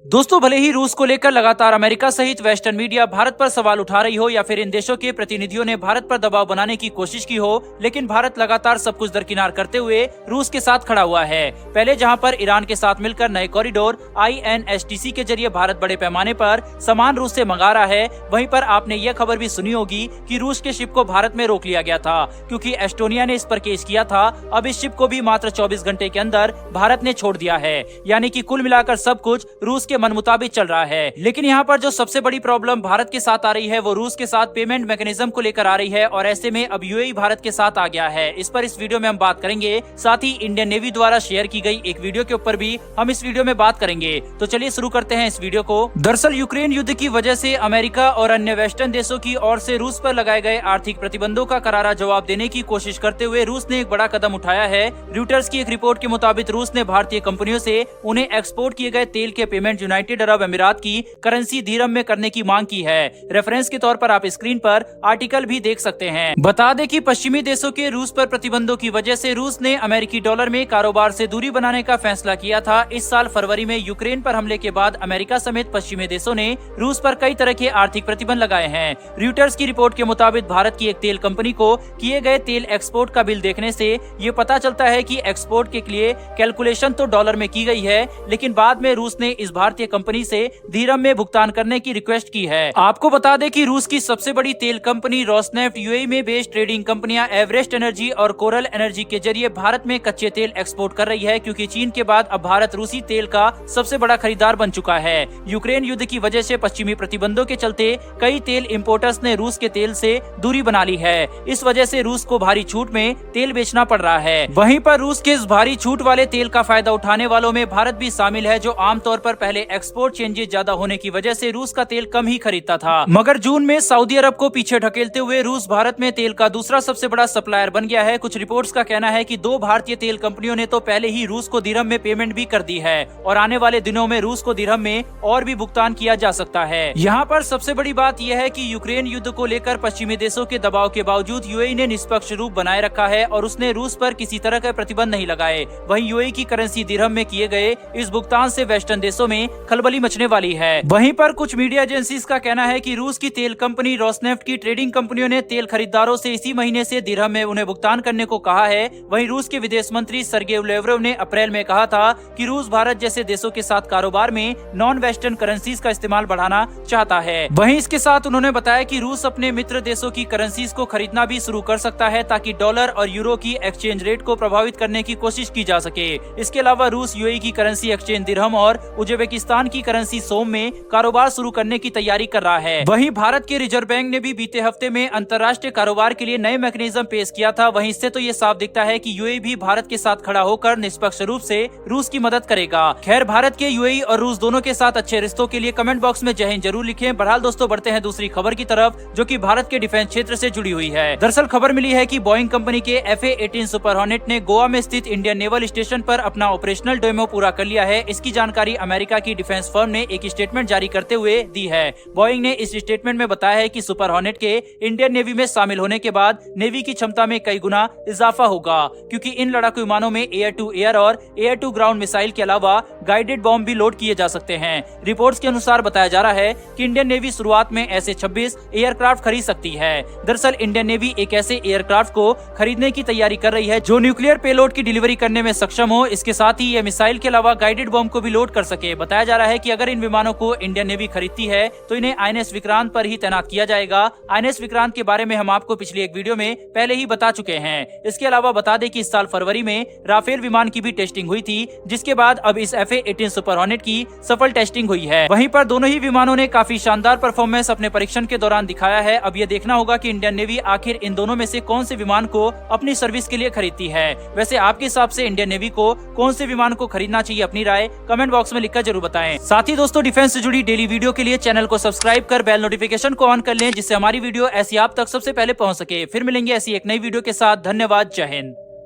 दोस्तों, भले ही रूस को लेकर लगातार अमेरिका सहित वेस्टर्न मीडिया भारत पर सवाल उठा रही हो या फिर इन देशों के प्रतिनिधियों ने भारत पर दबाव बनाने की कोशिश की हो, लेकिन भारत लगातार सब कुछ दरकिनार करते हुए रूस के साथ खड़ा हुआ है। पहले जहां पर ईरान के साथ मिलकर नए कॉरिडोर INSTC के जरिए भारत बड़े पैमाने पर सामान रूस से मंगा रहा है, वहीं पर आपने यह खबर भी सुनी होगी कि रूस के शिप को भारत में रोक लिया गया था क्योंकि एस्टोनिया ने इस पर केस किया था। अब इस शिप को भी मात्र 24 घंटे के अंदर भारत ने छोड़ दिया है, यानी कि कुल मिलाकर सब कुछ रूस के मन मुताबिक चल रहा है। लेकिन यहाँ पर जो सबसे बड़ी प्रॉब्लम भारत के साथ आ रही है वो रूस के साथ पेमेंट मैकेनिज्म को लेकर आ रही है और ऐसे में अब यूएई भारत के साथ आ गया है। इस पर इस वीडियो में हम बात करेंगे, साथ ही इंडियन नेवी द्वारा शेयर की गई एक वीडियो के ऊपर भी हम इस वीडियो में बात करेंगे। तो चलिए शुरू करते हैं इस वीडियो को। दरअसल यूक्रेन युद्ध की वजह से अमेरिका और अन्य वेस्टर्न देशों की ओर से रूस पर लगाए गए आर्थिक प्रतिबंधों का करारा जवाब देने की कोशिश करते हुए रूस ने एक बड़ा कदम उठाया है। रॉयटर्स की एक रिपोर्ट के मुताबिक रूस ने भारतीय कंपनियों से उन्हें एक्सपोर्ट किए गए तेल के पेमेंट यूनाइटेड अरब अमीरात की करेंसी दिरहम में करने की मांग की है। रेफरेंस के तौर पर आप स्क्रीन पर आर्टिकल भी देख सकते हैं। बता दें कि पश्चिमी देशों के रूस पर प्रतिबंधों की वजह से रूस ने अमेरिकी डॉलर में कारोबार से दूरी बनाने का फैसला किया था। इस साल फरवरी में यूक्रेन पर हमले के बाद अमेरिका समेत पश्चिमी देशों ने रूस पर कई तरह के आर्थिक प्रतिबंध लगाए हैं। रॉयटर्स की रिपोर्ट के मुताबिक भारत की एक तेल कंपनी को किए गए तेल एक्सपोर्ट का बिल देखने से ये पता चलता है कि एक्सपोर्ट के लिए कैलकुलेशन तो डॉलर में की गई है, लेकिन बाद में रूस ने इस भारतीय कंपनी से दिरहम में भुगतान करने की रिक्वेस्ट की है। आपको बता दें कि रूस की सबसे बड़ी तेल कंपनी रोसनेफ्ट यूएई में बेस्ड ट्रेडिंग कंपनियां एवरेस्ट एनर्जी और कोरल एनर्जी के जरिए भारत में कच्चे तेल एक्सपोर्ट कर रही है, क्योंकि चीन के बाद अब भारत रूसी तेल का सबसे बड़ा खरीदार बन चुका है। यूक्रेन युद्ध की वजह से पश्चिमी प्रतिबंधों के चलते कई तेल इम्पोर्टर्स ने रूस के तेल से दूरी बना ली है। इस वजह से रूस को भारी छूट में तेल बेचना पड़ रहा है। वहीं पर रूस के इस भारी छूट वाले तेल का फायदा उठाने वालों में भारत भी शामिल है, जो आमतौर पर पहले एक्सपोर्ट चेंजेस ज्यादा होने की वजह से रूस का तेल कम ही खरीदता था, मगर जून में सऊदी अरब को पीछे ढकेलते हुए रूस भारत में तेल का दूसरा सबसे बड़ा सप्लायर बन गया है। कुछ रिपोर्ट्स का कहना है कि 2 भारतीय तेल कंपनियों ने तो पहले ही रूस को दिरहम में पेमेंट भी कर दी है और आने वाले दिनों में रूस को दिरहम में और भी भुगतान किया जा सकता है। यहाँ पर सबसे बड़ी बात यह है कि यूक्रेन युद्ध को लेकर पश्चिमी देशों के दबाव के बावजूद यूएई ने निष्पक्ष रूप बनाए रखा है और उसने रूस पर किसी तरह का प्रतिबंध नहीं लगाए। वहीं यूएई की करेंसी दिरहम में किए गए इस भुगतान से वेस्टर्न देशों में खलबली मचने वाली है। वहीं पर कुछ मीडिया एजेंसीज का कहना है कि रूस की तेल कंपनी रोसनेफ्ट की ट्रेडिंग कंपनियों ने तेल खरीदारों से इसी महीने से दिरहम में उन्हें भुगतान करने को कहा है। वहीं रूस के विदेश मंत्री सर्गेई लेवरोव ने अप्रैल में कहा था कि रूस भारत जैसे देशों के साथ कारोबार में नॉन वेस्टर्न करेंसीज का इस्तेमाल बढ़ाना चाहता है। वहीं इसके साथ उन्होंने बताया कि रूस अपने मित्र देशों की करेंसीज को खरीदना भी शुरू कर सकता है ताकि डॉलर और यूरो की एक्सचेंज रेट को प्रभावित करने की कोशिश की जा सके। इसके अलावा रूस यूएई की करेंसी एक्सचेंज दिरहम और उज्बेकिस्तान की करेंसी सोम में कारोबार शुरू करने की तैयारी कर रहा है। वहीं भारत के रिजर्व बैंक ने भी बीते हफ्ते में अंतर्राष्ट्रीय कारोबार के लिए नए मैकेनिज्म पेश किया था। वहीं इससे तो ये साफ दिखता है कि यूएई भी भारत के साथ खड़ा होकर निष्पक्ष रूप से रूस की मदद करेगा। खैर, भारत के यूएई और रूस दोनों के साथ अच्छे रिश्तों के लिए कमेंट बॉक्स में जय हिंद जरूर लिखें। बहरहाल दोस्तों, बढ़ते हैं दूसरी खबर की तरफ, जो कि भारत के डिफेंस क्षेत्र से जुड़ी हुई है। दरअसल खबर मिली है कि बोइंग कंपनी के FA-18 सुपर हॉर्नेट ने गोवा में स्थित इंडियन नेवल स्टेशन पर अपना ऑपरेशनल डेमो पूरा कर लिया है। इसकी जानकारी अमेरिका की डिफेंस फर्म ने एक स्टेटमेंट जारी करते हुए दी है। बोइंग ने इस स्टेटमेंट में बताया है कि सुपर हॉर्नेट के इंडियन नेवी में शामिल होने के बाद नेवी की क्षमता में कई गुना इजाफा होगा, क्योंकि इन लड़ाकू विमानों में एयर टू एयर और एयर टू ग्राउंड मिसाइल के अलावा गाइडेड बॉम्ब भी लोड किए जा सकते हैं। रिपोर्ट्स के अनुसार बताया जा रहा है कि इंडियन नेवी शुरुआत में ऐसे 26 एयरक्राफ्ट खरीद सकती है। दरअसल इंडियन नेवी एक ऐसे एयरक्राफ्ट को खरीदने की तैयारी कर रही है जो न्यूक्लियर पेलोड की डिलीवरी करने में सक्षम हो। इसके साथ ही ये मिसाइल के अलावा गाइडेड बॉम्ब को भी लोड कर सके। बताया जा रहा है कि अगर इन विमानों को इंडियन नेवी खरीदती है तो इन्हें INS विक्रांत पर ही तैनात किया जाएगा। INS विक्रांत के बारे में हम आपको पिछली एक वीडियो में पहले ही बता चुके हैं। इसके अलावा बता दें कि इस साल फरवरी में राफेल विमान की भी टेस्टिंग हुई थी, जिसके बाद अब इस FA-18 सुपर हॉर्नेट की सफल टेस्टिंग हुई है। वहीं पर दोनों ही विमानों ने काफी शानदार परफॉर्मेंस अपने परीक्षण के दौरान दिखाया है। अब ये देखना होगा कि इंडियन नेवी आखिर इन दोनों में से कौन से विमान को अपनी सर्विस के लिए खरीदती है। वैसे आपके हिसाब से इंडियन नेवी को कौन से विमान को खरीदना चाहिए, अपनी राय कमेंट बॉक्स में लिखकर जरूर बताएं। साथ ही दोस्तों, डिफेंस से जुड़ी डेली वीडियो के लिए चैनल को सब्सक्राइब कर बेल नोटिफिकेशन को ऑन कर लें, जिससे हमारी वीडियो ऐसी आप तक सबसे पहले पहुंच सके। फिर मिलेंगे ऐसी एक नई वीडियो के साथ। धन्यवाद। जय हिंद।